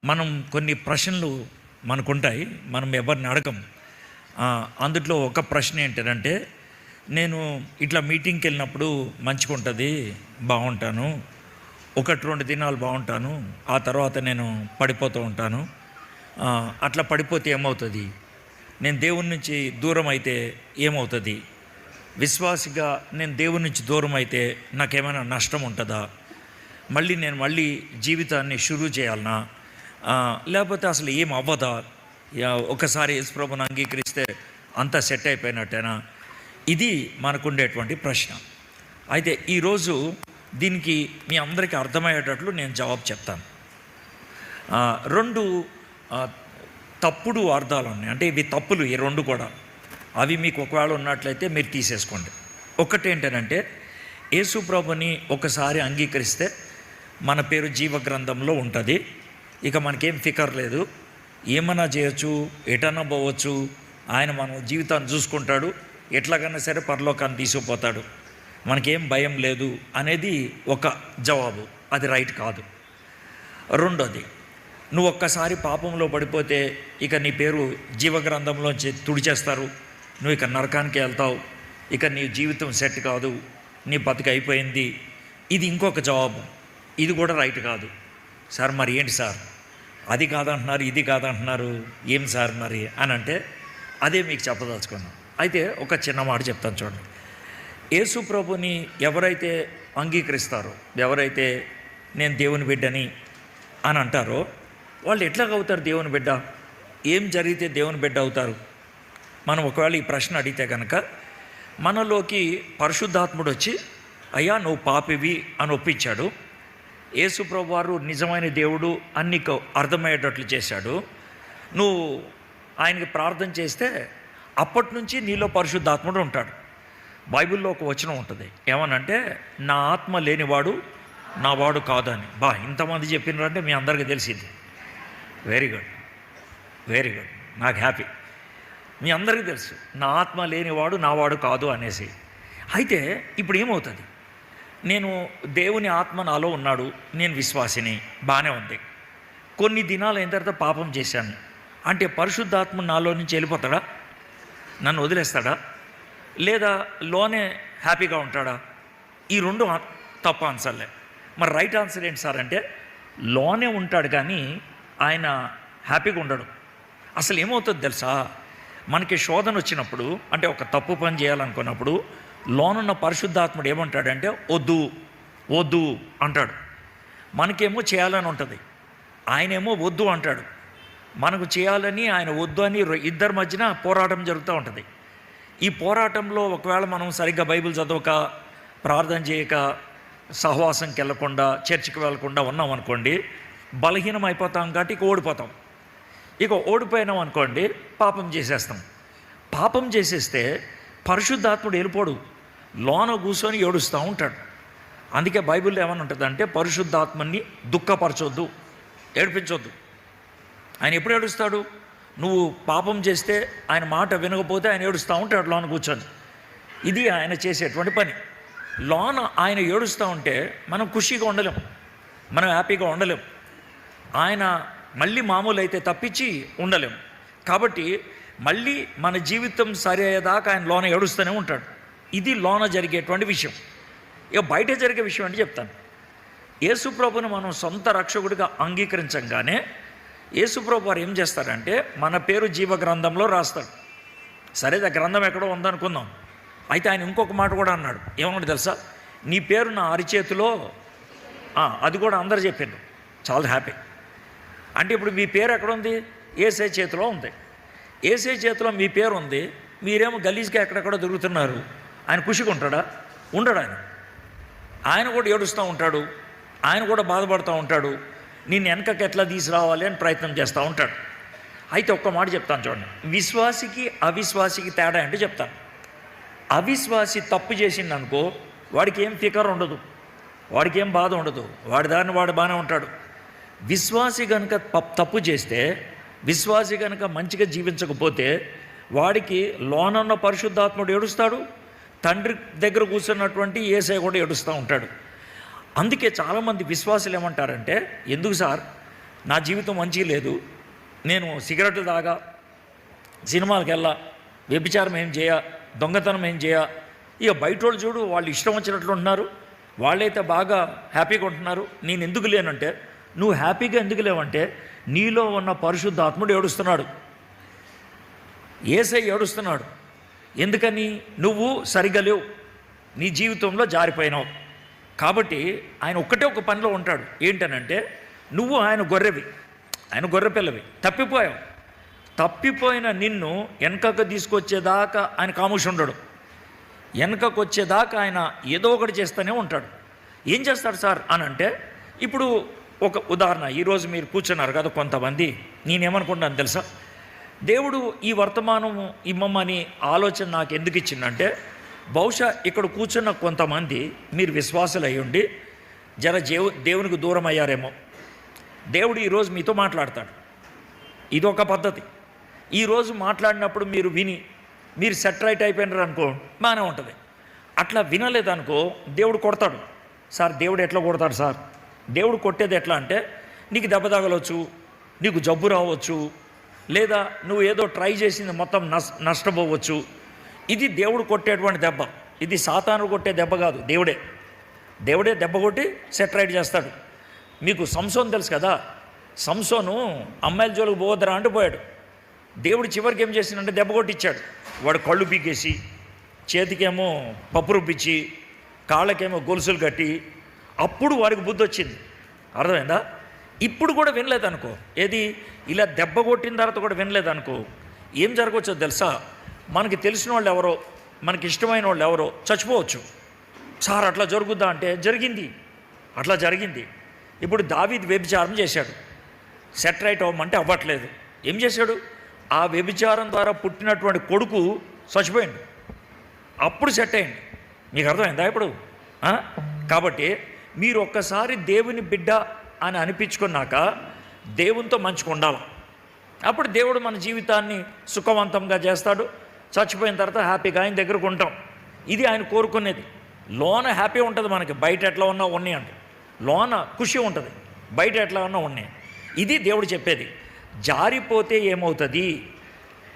మనం కొన్ని ప్రశ్నలు మనకుంటాయి. మనం ఎవరిని అడగం. అందుట్లో ఒక ప్రశ్న ఏంటంటే, నేను ఇట్లా మీటింగ్కి వెళ్ళినప్పుడు మంచిగా ఉంటుంది, బాగుంటాను, 1-2 దినాలు బాగుంటాను, ఆ తర్వాత నేను పడిపోతూ ఉంటాను. అట్లా పడిపోతే ఏమవుతుంది? నేను దేవుని నుంచి దూరం అయితే ఏమవుతుంది? విశ్వాసిగా నేను దేవుని నుంచి దూరం అయితే నాకేమైనా నష్టం ఉంటుందా? మళ్ళీ జీవితాన్ని షురూ చేయాలనా? లేకపోతే అసలు ఏం అవ్వదా? ఒకసారి యేసుప్రభుని అంగీకరిస్తే అంతా సెట్ అయిపోయినట్టేనా? ఇది మనకుండేటువంటి ప్రశ్న. అయితే ఈరోజు దీనికి మీ అందరికీ అర్థమయ్యేటట్లు నేను జవాబు చెప్తాను. 2 తప్పుడు అర్థాలు ఉన్నాయి. అంటే ఇవి తప్పులు, ఈ 2 కూడా. అవి మీకు ఒకవేళ ఉన్నట్లయితే మీరు తీసేసుకోండి. ఒకటి ఏంటంటే, యేసుప్రభుని ఒకసారి అంగీకరిస్తే మన పేరు జీవ గ్రంథంలో ఉంటుంది. ఇక మనకేం ఫికర్ లేదు, ఏమన్నా చేయొచ్చు, ఎటన్నా పోవచ్చు, ఆయన మన జీవితాన్ని చూసుకుంటాడు, ఎట్లాగైనా సరే పరలోకాన్ని తీసుకుపోతాడు, మనకేం భయం లేదు అనేది ఒక జవాబు. అది రైట్ కాదు. 2, నువ్వు ఒక్కసారి పాపంలో పడిపోతే ఇక నీ పేరు జీవగ్రంథంలోంచి తుడిచేస్తారు, నువ్వు ఇక నరకానికి వెళ్తావు, ఇక నీ జీవితం సెట్ కాదు, నీ బతుకు అయిపోయింది. ఇది ఇంకొక జవాబు. ఇది కూడా రైట్ కాదు. సార్ మరి ఏంటి సార్, అది కాదంటున్నారు, ఇది కాదంటున్నారు, ఏం సార్ మరి అని అంటే అదే మీకు చెప్పదలుచుకున్నాం. అయితే ఒక చిన్న మాట చెప్తాను చూడండి. యేసు ప్రభుని ఎవరైతే అంగీకరిస్తారో, ఎవరైతే నేను దేవుని బిడ్డని అని అంటారో, వాళ్ళు ఎట్లాగవుతారు దేవుని బిడ్డ? ఏం జరిగితే దేవుని బిడ్డ అవుతారు? మనం ఒకవేళ ఈ ప్రశ్న అడిగితే కనుక, మనలోకి పరిశుద్ధాత్ముడు వచ్చి అయ్యా నువ్వు పాపివి అని ఒప్పించాడు, యేసు ప్రభు వారు నిజమైన దేవుడు అని నీకు అర్థమయ్యేటట్లు చేశాడు, నువ్వు ఆయనకి ప్రార్థన చేస్తే అప్పటి నుంచి నీలో పరిశుద్ధాత్ముడు ఉంటాడు. బైబిల్లో ఒక వచనం ఉంటుంది, ఏమనంటే నా ఆత్మ లేనివాడు నా వాడు కాదని. ఇంతమంది చెప్పినారంటే మీ అందరికీ తెలిసింది. వెరీ గుడ్, వెరీ గుడ్, నాకు హ్యాపీ. మీ అందరికీ తెలుసు నా ఆత్మ లేనివాడు నా వాడు కాదు అనేసి. అయితే ఇప్పుడు ఏమవుతుంది? నేను దేవుని ఆత్మ నాలో ఉన్నాడు, నేను విశ్వాసిని, బాగానే ఉంది. కొన్ని దినాలు అయిన తర్వాత పాపం చేశాను అంటే పరిశుద్ధాత్మ నాలో నుంచి వెళ్ళిపోతాడా? నన్ను వదిలేస్తాడా? లేదా లోనే హ్యాపీగా ఉంటాడా? ఈ 2 తప్పు ఆన్సర్లే. మరి రైట్ ఆన్సర్ ఏంటి సార్ అంటే, లోనే ఉంటాడు కానీ ఆయన హ్యాపీగా ఉండడు. అసలు ఏమవుతుంది తెలుసా? మనకి శోధన వచ్చినప్పుడు, అంటే ఒక తప్పు పని చేయాలనుకున్నప్పుడు లోనున్న పరిశుద్ధాత్ముడు ఏమంటాడంటే వద్దు వద్దు అంటాడు. మనకేమో చేయాలని ఉంటుంది, ఆయనేమో వద్దు అంటాడు. మనకు చేయాలని, ఆయన వద్దు అని ఇద్దరి మధ్యన పోరాటం జరుగుతూ ఉంటుంది. ఈ పోరాటంలో ఒకవేళ మనం సరిగ్గా బైబిల్ చదవక, ప్రార్థన చేయక, సహవాసంకి వెళ్ళకుండా, చర్చికి వెళ్ళకుండా ఉన్నాం అనుకోండి, బలహీనం అయిపోతాం. కాబట్టి ఇక ఓడిపోతాం. ఇక ఓడిపోయినాం అనుకోండి, పాపం చేసేస్తాం. పాపం చేసేస్తే పరిశుద్ధాత్ముడు వెళ్ళిపోడు, లోన కూర్చొని ఏడుస్తూ ఉంటాడు. అందుకే బైబిల్లో ఏమని ఉంటుందంటే, పరిశుద్ధాత్మని దుఃఖపరచొద్దు, ఏడిపించొద్దు. ఆయన ఎప్పుడు ఏడుస్తాడు? నువ్వు పాపం చేస్తే, ఆయన మాట వినకపోతే ఆయన ఏడుస్తూ ఉంటాడు లోన కూర్చొని. ఇది ఆయన చేసేటువంటి పని. లోన ఆయన ఏడుస్తూ ఉంటే మనం ఖుషీగా ఉండలేం, మనం హ్యాపీగా ఉండలేం. ఆయన మళ్ళీ మామూలు అయితే తప్పించి ఉండలేం. కాబట్టి మళ్ళీ మన జీవితం సరి అయ్యేదాకా ఆయన లోన ఏడుస్తూనే ఉంటాడు. ఇది లోన జరిగేటువంటి విషయం. ఇక బయట జరిగే విషయం అంటే చెప్తాను. యేసుప్రభుని మనం సొంత రక్షకుడిగా అంగీకరించగానే యేసుప్రభు వారు ఏం చేస్తారంటే, మన పేరు జీవ గ్రంథంలో రాస్తాడు. సరే, ఆ గ్రంథం ఎక్కడో ఉందనుకుందాం. అయితే ఆయన ఇంకొక మాట కూడా అన్నాడు. ఏమన్నాడు తెలుసా? నీ పేరు నా అరిచేతిలో. అది కూడా అందరు చెప్పిండు. చాలా హ్యాపీ. అంటే ఇప్పుడు మీ పేరు ఎక్కడుంది? యేసే చేతిలో ఉంది. యేసే చేతిలో మీ పేరు ఉంది, మీరేమో గలీజ్గా ఎక్కడెక్కడో దొరుకుతున్నారు. ఆయన ఖుషిగా ఉంటాడా? ఉండడు. ఆయన కూడా ఏడుస్తూ ఉంటాడు, ఆయన కూడా బాధపడుతూ ఉంటాడు, నిన్ను వెనకకి ఎట్లా తీసుకురావాలి అని ప్రయత్నం చేస్తూ ఉంటాడు. అయితే ఒక్క మాట చెప్తాను చూడండి. విశ్వాసికి అవిశ్వాసికి తేడా అంటే చెప్తాను. అవిశ్వాసి తప్పు చేసిందనుకో, వాడికి ఏం ఫికర్ ఉండదు, వాడికి ఏం బాధ ఉండదు, వాడి దారిని వాడు బాగానే ఉంటాడు. విశ్వాసి కనుక తప్పు చేస్తే, విశ్వాసి కనుక మంచిగా జీవించకపోతే, వాడికి లోనున్న పరిశుద్ధాత్ముడు ఏడుస్తాడు, తండ్రి దగ్గర కూర్చున్నటువంటి యేసయ్య కూడా ఏడుస్తూ ఉంటాడు. అందుకే చాలామంది విశ్వాసులు ఏమంటారంటే, ఎందుకు సార్ నా జీవితం మంచిగా లేదు, నేను సిగరెట్ తాగా, సినిమాలకు వెళ్ళా, వ్యభిచారం ఏం చేయ, దొంగతనం ఏం చేయ, ఇక బయట వాళ్ళు చూడు వాళ్ళు ఇష్టం వచ్చినట్లు ఉంటున్నారు, వాళ్ళైతే బాగా హ్యాపీగా ఉంటున్నారు, నేను ఎందుకు లేనంటే, నువ్వు హ్యాపీగా ఎందుకు లేవంటే నీలో ఉన్న పరిశుద్ధాత్ముడు ఏడుస్తున్నాడు, యేసయ్య ఏడుస్తున్నాడు. ఎందుకని? నువ్వు సరిగా లేవు, నీ జీవితంలో జారిపోయినావు. కాబట్టి ఆయన ఒక్కటే ఒక పనిలో ఉంటాడు, ఏంటనంటే నువ్వు ఆయన గొర్రెవి, ఆయన గొర్రె పిల్లవి, తప్పిపోయావు. తప్పిపోయిన నిన్ను వెనకకు తీసుకొచ్చేదాకా ఆయన కాముషి ఉండడు. వెనకకు వచ్చేదాకా ఆయన ఏదో ఒకటి చేస్తూనే ఉంటాడు. ఏం చేస్తాడు సార్ అని అంటే, ఇప్పుడు ఒక ఉదాహరణ, ఈరోజు మీరు కూర్చున్నారు కదా కొంతమంది, నేనేమనుకుంటాను తెలుసా, దేవుడు ఈ వర్తమానం ఇమ్మని ఆలోచన నాకు ఎందుకు ఇచ్చిందంటే, బహుశా ఇక్కడ కూర్చున్న కొంతమంది మీరు విశ్వాసులు అయి ఉండి జర దేవునికి దూరం అయ్యారేమో. దేవుడు ఈరోజు మీతో మాట్లాడతాడు, ఇదొక పద్ధతి. ఈరోజు మాట్లాడినప్పుడు మీరు విని మీరు సెట్ రైట్ అయిపోయినారు అనుకో, బాగానే ఉంటుంది. అట్లా వినలేదనుకో దేవుడు కొడతాడు. సార్ దేవుడు ఎట్లా కొడతాడు సార్? దేవుడు కొట్టేది ఎట్లా అంటే, నీకు దెబ్బ తగలవచ్చు, నీకు జబ్బు రావచ్చు, లేదా నువ్వు ఏదో ట్రై చేసింది మొత్తం నష్టపోవచ్చు. ఇది దేవుడు కొట్టేటువంటి దెబ్బ. ఇది సాతాను కొట్టే దెబ్బ కాదు, దేవుడే దెబ్బ కొట్టి సెట్ రైట్ చేస్తాడు. మీకు సంసోను తెలుసు కదా, సంసోను అమ్మాయిల జోలికి పోవద్దరా అంటూ పోయాడు. దేవుడు చివరికి ఏం చేసిందంటే దెబ్బ కొట్టించాడు. వాడు కళ్ళు పీకేసి, చేతికేమో పప్పు రుబ్బించి, కాళ్ళకేమో గొలుసులు కట్టి, అప్పుడు వాడికి బుద్ధి వచ్చింది. అర్థమైందా? ఇప్పుడు కూడా వినలేదనుకో, ఏది ఇలా దెబ్బ కొట్టిన తర్వాత కూడా వినలేదనుకో, ఏం జరగవచ్చో తెలుసా? మనకి తెలిసిన వాళ్ళు ఎవరో, మనకి ఇష్టమైన వాళ్ళు ఎవరో చచ్చిపోవచ్చు. సార్ అట్లా జరుగుద్దా అంటే జరిగింది, అట్లా జరిగింది. ఇప్పుడు దావీదు వ్యభిచారం చేశాడు, సెట్ రైట్ అవ్వమంటే అవ్వట్లేదు. ఏం చేశాడు? ఆ వ్యభిచారం ద్వారా పుట్టినటువంటి కొడుకు చచ్చిపోయింది, అప్పుడు సెట్ అయ్యింది. మీకు అర్థమైందా ఇప్పుడు? కాబట్టి మీరు ఒక్కసారి దేవుని బిడ్డ అని అనిపించుకున్నాక దేవునితో మంచిగా ఉండాలి. అప్పుడు దేవుడు మన జీవితాన్ని సుఖవంతంగా చేస్తాడు. చచ్చిపోయిన తర్వాత హ్యాపీగా ఆయన దగ్గరకు ఉంటాం. ఇది ఆయన కోరుకునేది. లోన హ్యాపీ ఉంటుంది మనకి, బయట ఎట్లా ఉన్నా ఉన్నాయి అంటే లోన ఖుషి ఉంటుంది, బయట ఎట్లా ఉన్నా ఉన్నాయి. ఇది దేవుడు చెప్పేది. జారిపోతే ఏమవుతుంది,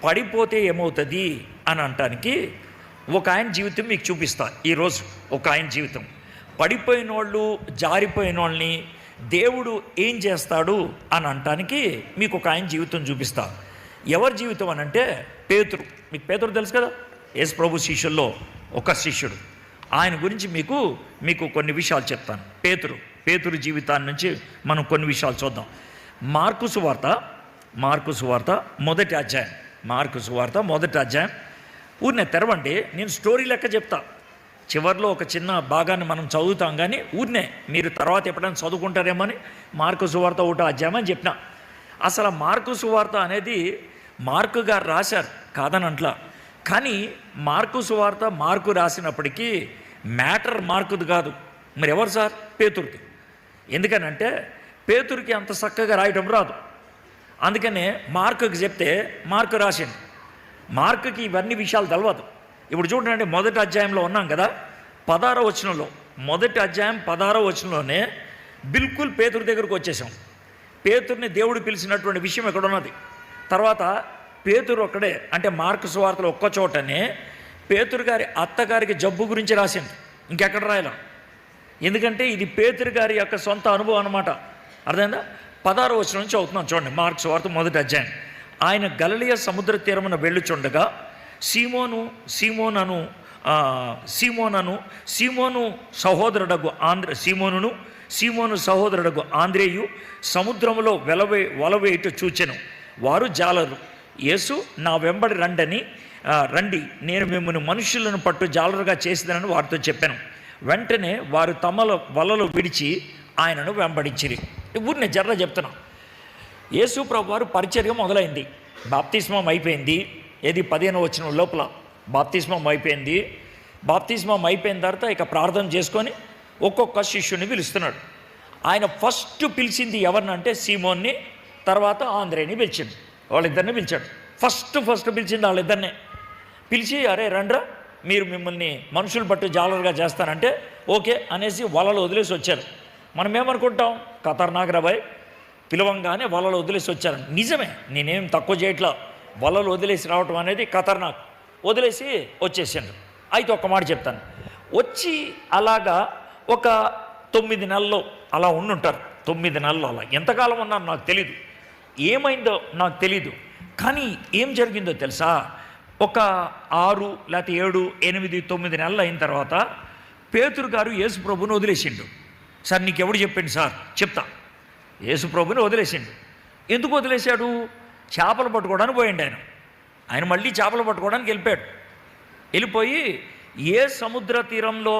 పడిపోతే ఏమవుతుంది అని అనటానికి ఒక ఆయన జీవితం మీకు చూపిస్తా ఈరోజు. ఒక ఆయన జీవితం, పడిపోయిన వాళ్ళు, జారిపోయిన వాళ్ళని దేవుడు ఏం చేస్తాడు అని అనటానికి మీకు ఒక ఆయన జీవితం చూపిస్తా. ఎవరి జీవితం అని అంటే పేతురు. మీకు పేతురు తెలుసు కదా, యేసు ప్రభు శిష్యుల్లో ఒక శిష్యుడు. ఆయన గురించి మీకు కొన్ని విషయాలు చెప్తాను. పేతురు జీవితాన్ని నుంచి మనం కొన్ని విషయాలు చూద్దాం. మార్కు సువార్త మొదటి అధ్యాయం. ఊరినే తెరవండి, నేను స్టోరీ లెక్క చెప్తా. చివరిలో ఒక చిన్న భాగాన్ని మనం చదువుతాం, కానీ ఊరినే మీరు తర్వాత ఎప్పుడైనా చదువుకుంటారేమని మార్కు సువార్త 1వ అధ్యాయం అని చెప్పిన. అసలు మార్కు సువార్త అనేది మార్కు గారు రాశారు కాదనంట్లా, కానీ మార్కు సువార్త మార్కు రాసినప్పటికీ మ్యాటర్ మార్కుది కాదు. మరి ఎవరు సార్? పేతురుది. ఎందుకనంటే పేతురికి అంత చక్కగా రాయటం రాదు, అందుకనే మార్కుకి చెప్తే మార్కు రాసిండు. మార్కుకి ఇవన్నీ విషయాలు తెలవదు. ఇప్పుడు చూడండి, మొదటి అధ్యాయంలో ఉన్నాం కదా, 16వ వచనంలో, మొదటి అధ్యాయం 16వ వచనంలోనే బిల్కుల్ పేతురు దగ్గరకు వచ్చేసాం. పేతుర్ని దేవుడు పిలిచినటువంటి విషయం ఎక్కడ ఉన్నది. తర్వాత పేతురు ఒక్కడే, అంటే మార్కు సువార్తలో ఒక్క చోటనే పేతురు గారి అత్తగారికి జబ్బు గురించి రాసింది, ఇంకెక్కడ రాయాల. ఎందుకంటే ఇది పేతురు గారి యొక్క సొంత అనుభవం అనమాట. అర్థమైందా? 16వ వచనం నుంచి అవుతున్నాం చూడండి, మార్కు సువార్త మొదటి అధ్యాయం. ఆయన గలిలయ సముద్ర తీరమున వెళ్ళుచుండగా సీమోను సహోదరుడగు ఆంద్రేయు సముద్రములో వలవేయుట చూచెను. వారు జాలరు. యేసు, నా వెంబడి రండి, నేను మిమ్మల్ని మనుషులను పట్టు జాలరుగా చేసేదనని వారితో చెప్పాను. వెంటనే వారు తమల వలలు విడిచి ఆయనను వెంబడించిరి. ఊరిని జర్ర చెప్తున్నా. యేసు ప్రభు వారు పరిచర్య మొదలైంది, బాప్తిస్మం అయిపోయింది. ఏది 15వ వచనం లోపల బాప్తిస్మం అయిపోయింది. బాప్తిస్మం అయిపోయిన తర్వాత ఇక ప్రార్థన చేసుకొని ఒక్కొక్క శిష్యుని పిలుస్తున్నాడు. ఆయన ఫస్ట్ పిలిచింది ఎవరినంటే సీమోన్ని, తర్వాత ఆంద్రేని పిలిచింది. వాళ్ళిద్దరిని పిలిచాడు. ఫస్ట్ పిలిచింది వాళ్ళిద్దరినే. పిలిచి, అరే రండ్రా, మీరు మిమ్మల్ని మనుషులు పట్టు జాలరుగా చేస్తానంటే ఓకే అనేసి వలలు వదిలేసి వచ్చారు. మనం ఏమనుకుంటాం, ఖతర్నాక్ రాబాయ్, పిలవంగానే వలలు వదిలేసి వచ్చారు. నిజమే, నేనేం తక్కువ చేయట్లా. వలలు వదిలేసి రావటం అనేది ఖతర్నాక్. వదిలేసి వచ్చేసాను. అయితే ఒక్క మాట చెప్తాను. వచ్చి అలాగా ఒక 9 నెలలు అలా ఉండుంటారు. 9 నెలలు అలా ఎంతకాలం ఉన్నాను నాకు తెలీదు, ఏమైందో నాకు తెలీదు. కానీ ఏం జరిగిందో తెలుసా? ఒక 6 లేకపోతే 7, 8, 9 నెలలు అయిన తర్వాత పేతురు గారు యేసు ప్రభుని వదిలేసిండు. సార్ నీకు ఎవడు చెప్పిండు సార్? చెప్తా. యేసు ప్రభుని వదిలేసిండు. ఎందుకు వదిలేశాడు? చేపలు పట్టుకోవడానికి పోయిండు ఆయన మళ్ళీ చేపలు పట్టుకోవడానికి వెళ్ళిపోయి ఏ సముద్ర తీరంలో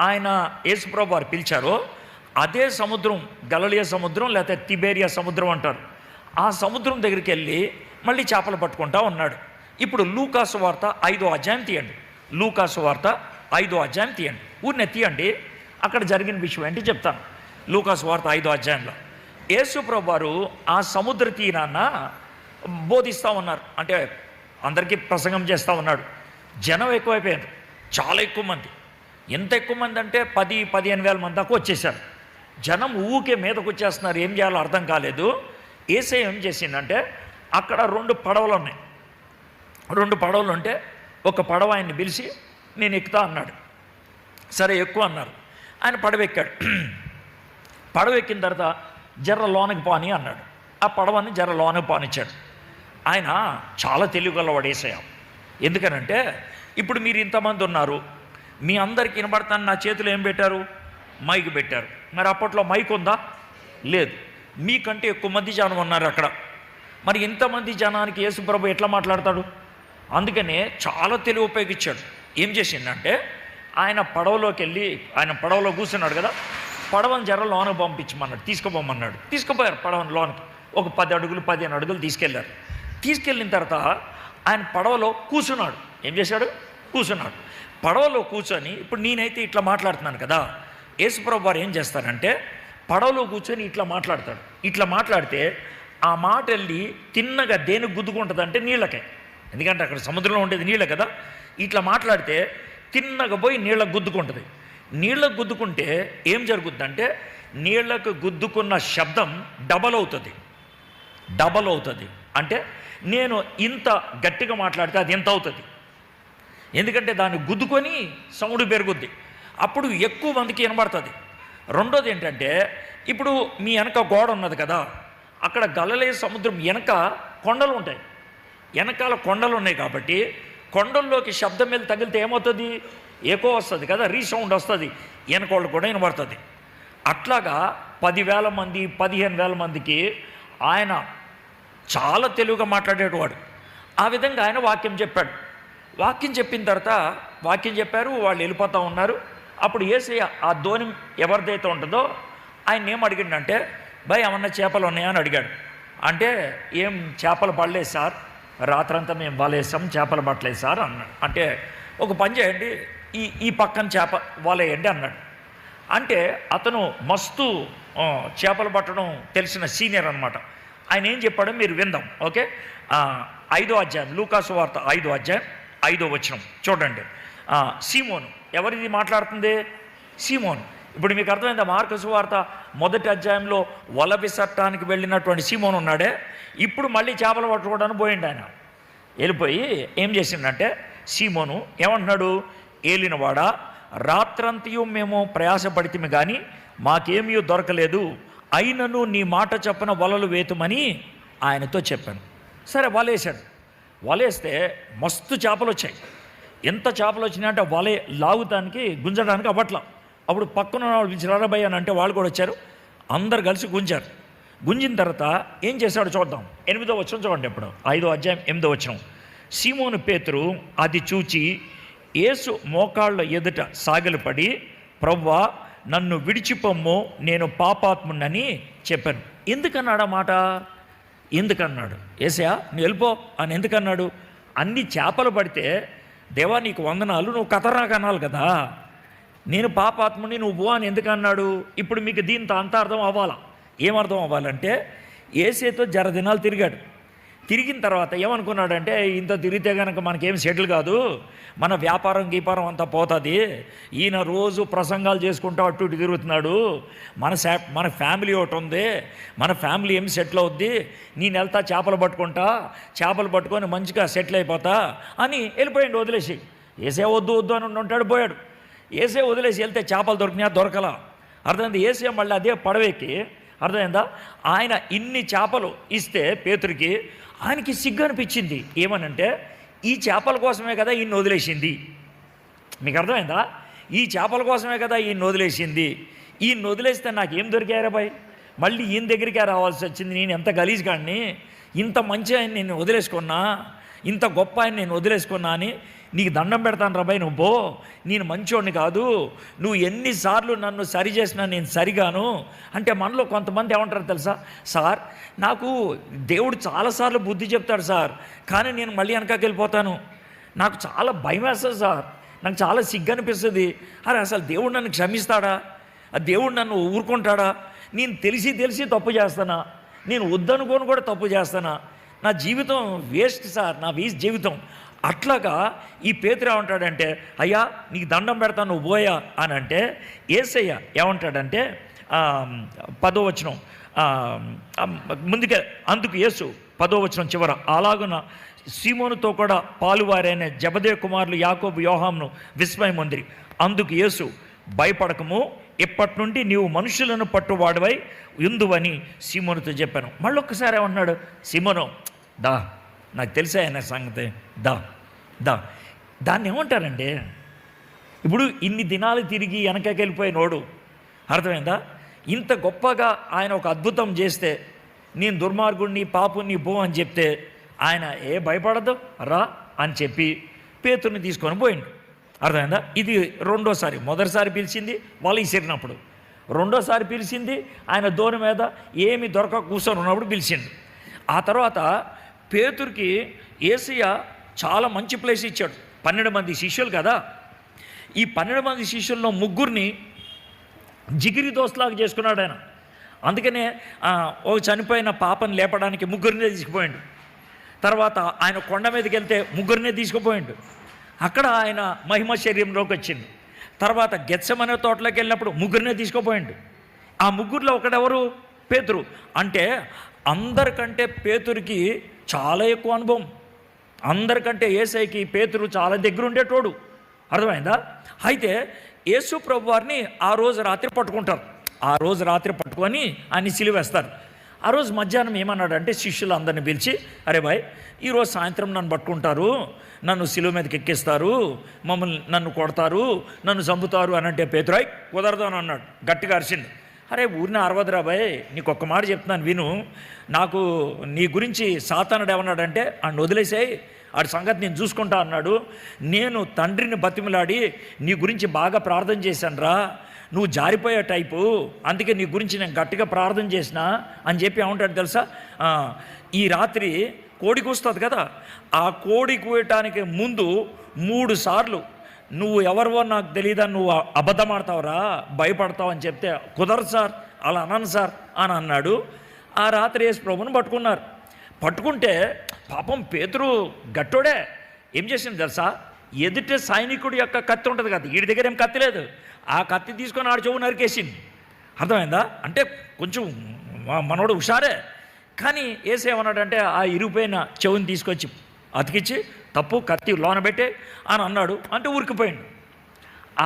ఆయన యేసు ప్రభు వారు పిలిచారో అదే సముద్రం, గలిలయ సముద్రం లేకపోతే తిబేరియా సముద్రం అంటారు, ఆ సముద్రం దగ్గరికి వెళ్ళి మళ్ళీ చేపలు పట్టుకుంటా ఉన్నాడు. ఇప్పుడు లూకాసు వార్త 5వ అధ్యాయం తీయండి. లూకాసు వార్త 5వ అధ్యాయం తీయండి. ఊరినే తీయండి, అక్కడ జరిగిన విషయం ఏంటి చెప్తాను. లూకాసు వార్త 5వ అధ్యాయంలో యేసు ప్రభు వారు ఆ సముద్ర తీరాన బోధిస్తూ ఉన్నారు. అంటే అందరికీ ప్రసంగం చేస్తూ ఉన్నాడు. జనం ఎక్కువైపోయారు, చాలా ఎక్కువ మంది. ఎంత ఎక్కువ మంది అంటే 10-15 వేల మంది దాకా వచ్చేసారు. జనం ఊకే మీదకు వచ్చేస్తున్నారు. ఏం చేయాలో అర్థం కాలేదు. యేసయ్య ఏం చేసిందంటే అక్కడ 2 పడవలు ఉన్నాయి. 2 పడవలు ఉంటే ఒక పడవ ఆయన్ని పిలిచి నేను ఎక్కుతా అన్నాడు. సరే ఎక్కువ అన్నారు. ఆయన పడవెక్కాడు. పడవెక్కిన తర్వాత జర్ర లోనకి పాని అన్నాడు. ఆ పడవని జర్ర లోనకి పానిచ్చాడు. ఆయన చాలా తెలివిగలవాడు యేసయ్య. ఎందుకనంటే ఇప్పుడు మీరు ఇంతమంది ఉన్నారు, మీ అందరికి వినబడతాను. నా చేతిలో ఏం పెట్టారు? మైక్ పెట్టారు. మరి అప్పట్లో మైక్ ఉందా? లేదు. మీకంటే ఎక్కువ మంది జనం ఉన్నారు అక్కడ. మరి ఇంతమంది జనానికి యేసు ప్రభు ఎట్లా మాట్లాడతాడు? అందుకనే చాలా తెలివి ఉపయోగించాడు. ఏం చేసిందంటే ఆయన పడవలోకి వెళ్ళి, ఆయన పడవలో కూర్చున్నాడు కదా, పడవని జర లోనకు పంపించమన్నాడు, తీసుకుపోమన్నాడు. తీసుకుపోయారు పడవని లోనికి. ఒక 10 అడుగులు 15 అడుగులు తీసుకెళ్లారు. తీసుకెళ్ళిన తర్వాత ఆయన పడవలో కూర్చున్నాడు. ఏం చేశాడు? కూర్చున్నాడు. పడవలో కూర్చొని ఇప్పుడు నేనైతే ఇట్లా మాట్లాడుతున్నాను కదా, యేసుప్రభు వారు ఏం చేస్తారంటే పడవలో కూర్చొని ఇట్లా మాట్లాడతాడు. ఇట్లా మాట్లాడితే ఆ మాట వెళ్ళి తిన్నగా దేనికి గుద్దుకుంటుంది అంటే నీళ్ళకే. ఎందుకంటే అక్కడ సముద్రంలో ఉండేది నీళ్ళే కదా. ఇట్లా మాట్లాడితే తిన్నగా పోయి నీళ్ళకు గుద్దుకుంటుంది. నీళ్ళకు గుద్దుకుంటే ఏం జరుగుద్దంటే నీళ్లకు గుద్దుకున్న శబ్దం డబల్ అవుతుంది. అంటే నేను ఇంత గట్టిగా మాట్లాడితే అది ఎంత అవుతుంది? ఎందుకంటే దాన్ని గుద్దుకొని సౌండ్ పెరుగుద్ది. అప్పుడు ఎక్కువ మందికి వినబడుతుంది. రెండోది ఏంటంటే ఇప్పుడు మీ వెనక గోడ ఉన్నది కదా, అక్కడ గలిలయ సముద్రం వెనక కొండలు ఉంటాయి. వెనకాల కొండలు ఉన్నాయి కాబట్టి కొండల్లోకి శబ్దం మీద తగిలితే ఏమవుతుంది? ఎక్కువ వస్తుంది కదా, రీసౌండ్ వస్తుంది, వెనకోళ్ళు కూడా వినబడుతుంది. అట్లాగా 10,000 మంది 15,000 మందికి ఆయన చాలా తెలివిగా మాట్లాడేటవాడు. ఆ విధంగా ఆయన వాక్యం చెప్పాడు. వాక్యం చెప్పిన తర్వాత వాక్యం చెప్పారు, వాళ్ళు వెళ్ళిపోతూ ఉన్నారు. అప్పుడు యేసయ్య ఆ ధోని ఎవరిదైతే ఉంటుందో ఆయన ఏం అడిగిండంటే, భయ్ ఏమన్నా చేపలు ఉన్నాయా అని అడిగాడు. అంటే ఏం చేపలు పడలేదు సార్, రాత్రంతా మేము వలేసాం, చేపలు పట్టలేదు సార్ అన్నాడు. అంటే ఒక పని చేయండి, ఈ పక్కన చేప వలేయండి అన్నాడు. అంటే అతను మస్తు చేపలు పట్టడం తెలిసిన సీనియర్ అనమాట. ఆయన ఏం చెప్పాడో మీరు విందాం. ఓకే, 5వ అధ్యాయం లూకాసు వార్త 5వ అధ్యాయం 5వ వచనం చూడండి. సీమోను, ఎవరిది మాట్లాడుతుంది? సీమోను. ఇప్పుడు మీకు అర్థమైందా? మార్కు వార్త 1వ అధ్యాయంలో వల విసట్టడానికి వెళ్ళినటువంటి సీమోను ఉన్నాడే, ఇప్పుడు మళ్ళీ చేపలు పట్టుకోవడానికి పోయిండు. ఆయన వెళ్ళిపోయి ఏం చేసిండంటే సీమోను ఏమంటున్నాడు? ఏలినవాడా, రాత్రంతయు మేము ప్రయాసపడితిమి కానీ మాకేమీ దొరకలేదు, అయినను నీ మాట చొప్పున వలలు వేతుమని ఆయనతో చెప్పాను. సరే వలేసాడు. వలేస్తే మస్తు చేపలు వచ్చాయి. ఎంత చేపలు వచ్చినాయంటే వలే లాగుతానికి గుంజడానికి అవ్వట్ల. అప్పుడు పక్కన వాళ్ళు పిలిచి రారాబాయ్ అని అంటే వాళ్ళు కూడా వచ్చారు. అందరు కలిసి గుంజారు. గుంజిన తర్వాత ఏం చేశాడో చూద్దాం. 8వ వచనం చూడండి. ఇప్పుడు 5వ అధ్యాయం 8వ వచనం. సీమోను పేతురు అది చూచి యేసు మోకాళ్ళ ఎదుట సాగిలపడి, ప్రభువా నన్ను విడిచిపొమ్ము, నేను పాపాత్మునని చెప్పాను. ఎందుకన్నాడు ఆ మాట? ఎందుకన్నాడు? యేసయ్యా నువ్వు వెళ్ళిపో అని ఎందుకన్నాడు? అన్ని చేపలు పడితే దేవా నీకు వందనాలు, నువ్వు ఖతర్నాక్ అనాలి కదా, నేను పాపాత్ముని నువ్వు పో అని ఎందుకన్నాడు? ఇప్పుడు మీకు దీంతో అంత అర్థం అవ్వాలా? ఏమర్థం అవ్వాలంటే యేసయ్యతో జర దినాలు తిరిగాడు. తిరిగిన తర్వాత ఏమనుకున్నాడంటే, ఇంత తిరిగితే కనుక మనకేం సెటిల్ కాదు, మన వ్యాపారం గీపారం అంతా పోతుంది, ఈయన రోజు ప్రసంగాలు చేసుకుంటూ అటు ఇటు తిరుగుతున్నాడు, మన ఫ్యామిలీ ఒకటి ఉంది, మన ఫ్యామిలీ ఏం సెటిల్ అవుద్ది, నేను వెళ్తా చేపలు పట్టుకొని మంచిగా సెటిల్ అయిపోతా అని వెళ్ళిపోయింది వదిలేసి. ఏసే వద్దు అని ఉంటాడు, పోయాడు. ఏసే వదిలేసి వెళ్తే చేపలు దొరకలా. అర్థమైంది? ఏసే మళ్ళీ అదే పడవేకి, అర్థమైందా, ఆయన ఇన్ని చేపలు ఇస్తే పేతురికి ఆయనకి సిగ్గు అనిపించింది. ఏమనంటే, ఈ చేపల కోసమే కదా ఈయన వదిలేసింది. మీకు అర్థమైందా? ఈ చేపల కోసమే కదా ఈయన వదిలేసింది. ఈయన వదిలేస్తే నాకేం దొరికారా బాయ్, మళ్ళీ ఈయన దగ్గరికే రావాల్సి వచ్చింది. నేను ఎంత గలీజ్ కాడిని, ఇంత మంచి ఆయన నేను వదిలేసుకున్నా, ఇంత గొప్ప ఆయన నేను వదిలేసుకున్నా అని నీకు దండం పెడతాను రాబాయ్, నువ్వు పో, నేను మంచోడిని కాదు, నువ్వు ఎన్నిసార్లు నన్ను సరి చేసినా నేను సరిగాను అంటే. మనలో కొంతమంది ఏమంటారు తెలుసా, సార్ నాకు దేవుడు చాలాసార్లు బుద్ధి చెప్తాడు సార్, కానీ నేను మళ్ళీ వెనకకి వెళ్ళిపోతాను, నాకు చాలా భయం వేస్తుంది సార్, నాకు చాలా సిగ్గు అనిపిస్తుంది. అరే అసలు దేవుడు నన్ను క్షమిస్తాడా, ఆ దేవుడు నన్ను ఊరుకుంటాడా, నేను తెలిసి తప్పు చేస్తానా, నేను వద్దనుకోని కూడా తప్పు చేస్తానా, నా జీవితం వేస్ట్ సార్, నా వేస్ట్ జీవితం. అట్లాగా ఈ పేతురు ఏమంటాడంటే, అయ్యా నీకు దండం పెడతాను నువ్వు పోయా అని అంటే, యేసయ్య ఏమంటాడంటే 10వ వచనం ముందుకే, అందుకు యేసు 10వ వచనం చివర, అలాగున సీమోనుతో కూడా పాలువారైన జబదే కుమారులు యాకోబు యోహానును విస్మయం పొందిరి. అందుకు యేసు, భయపడకము, ఇప్పటి నుండి నీవు మనుషులను పట్టువాడివై ఉందువని సీమోనుతో చెప్పాను. మళ్ళొక్కసారి ఏమన్నాడు, సీమోను దా, నాకు తెలిసే ఆయన సంగతి, దాన్ని ఏమంటారండి, ఇప్పుడు ఇన్ని దినాలు తిరిగి వెనకకి వెళ్ళిపోయినోడు, అర్థమైందా, ఇంత గొప్పగా ఆయన ఒక అద్భుతం చేస్తే, నేను దుర్మార్గుడిని పాపుని పో అని చెప్తే ఆయన భయపడదు రా అని చెప్పి పేతుర్ని తీసుకొని పోయిండు. అర్థమైందా? ఇది రెండోసారి. మొదటిసారి పిలిచింది వాళ్ళు ఇసిరినప్పుడు, రెండోసారి పిలిచింది ఆయన దోణి మీద ఏమి దొరక కూర్చొని ఉన్నప్పుడు పిలిచిండు. ఆ తర్వాత పేతురికి యేసయ్య చాలా మంచి ప్లేస్ ఇచ్చాడు. 12 మంది శిష్యులు కదా, ఈ 12 మంది శిష్యుల్లో 3 జిగిరి దోస్తులాగా చేసుకున్నాడు ఆయన. అందుకనే ఓ చనిపోయిన పాపను లేపడానికి 3 తీసుకుపోయిండు. తర్వాత ఆయన కొండ మీదకి వెళ్తే 3 తీసుకుపోయిండు. అక్కడ ఆయన మహిమ శరీరంలోకి వచ్చింది. తర్వాత గెత్సెమనే తోటలోకి వెళ్ళినప్పుడు 3 తీసుకుపోయిండు. ఆ 3లో ఒకడెవరు, పేతురు. అంటే అందరికంటే పేతురికి చాలా ఎక్కువ అనుభవం, అందరికంటే యేసయ్యకి పేతురు చాలా దగ్గర ఉండేటోడు. అర్థమైందా? అయితే యేసు ప్రభు వారిని ఆ రోజు రాత్రి పట్టుకుంటారు. ఆ రోజు రాత్రి పట్టుకొని ఆయన సిలువేస్తారు. ఆ రోజు మధ్యాహ్నం ఏమన్నాడంటే శిష్యులందరినీ పిలిచి, అరే భాయ్, ఈరోజు సాయంత్రం నన్ను పట్టుకుంటారు, నన్ను సిలువ మీదకి ఎక్కిస్తారు, నన్ను కొడతారు, నన్ను చంపుతారు అని అంటే పేతురాయ్ కుదరదు అని అన్నాడు. గట్టిగా అరిచింది. అరే ఊరిని అరవదురా బాయ్, నీకు ఒక్క మాట చెప్తున్నాను విను, నాకు నీ గురించి సాతానుడు ఏమన్నాడంటే ఆడిని వదిలేసాయి, ఆడి సంగతి నేను చూసుకుంటా అన్నాడు. నేను తండ్రిని బతిమలాడి నీ గురించి బాగా ప్రార్థన చేశాను రా, నువ్వు జారిపోయే టైపు, అందుకే నీ గురించి నేను గట్టిగా ప్రార్థన చేసిన అని చెప్పి ఏమంటాడు తెలుసా, ఈ రాత్రి కోడి కూస్తుంది కదా, ఆ కోడి కూయటానికి ముందు 3 సార్లు నువ్వు ఎవరివో నాకు తెలియదని నువ్వు అబద్ధం ఆడతావురా, భయపడతావు అని చెప్తే, కుదరదు సార్, అలా అన్నాను సార్ అని అన్నాడు. ఆ రాత్రి యేసు ప్రభువుని పట్టుకున్నారు. పట్టుకుంటే పాపం పేతురు గట్టోడే ఏం చేసింది తెలుసా, ఎదుట సైనికుడి యొక్క కత్తి ఉంటుంది కదా, వీడి దగ్గర ఏం కత్తి లేదు, ఆ కత్తి తీసుకొని ఆడు చెవు నరికేసింది. అర్థమైందా? అంటే కొంచెం మనోడు హుషారే, కానీ ఏసేమన్నాడంటే ఆ ఇరిగిపోయిన చెవుని తీసుకొచ్చి అతికిచ్చి, తప్పు కత్తి లోన పెట్టే అని అన్నాడు. అంటే ఉరికిపోయిండు.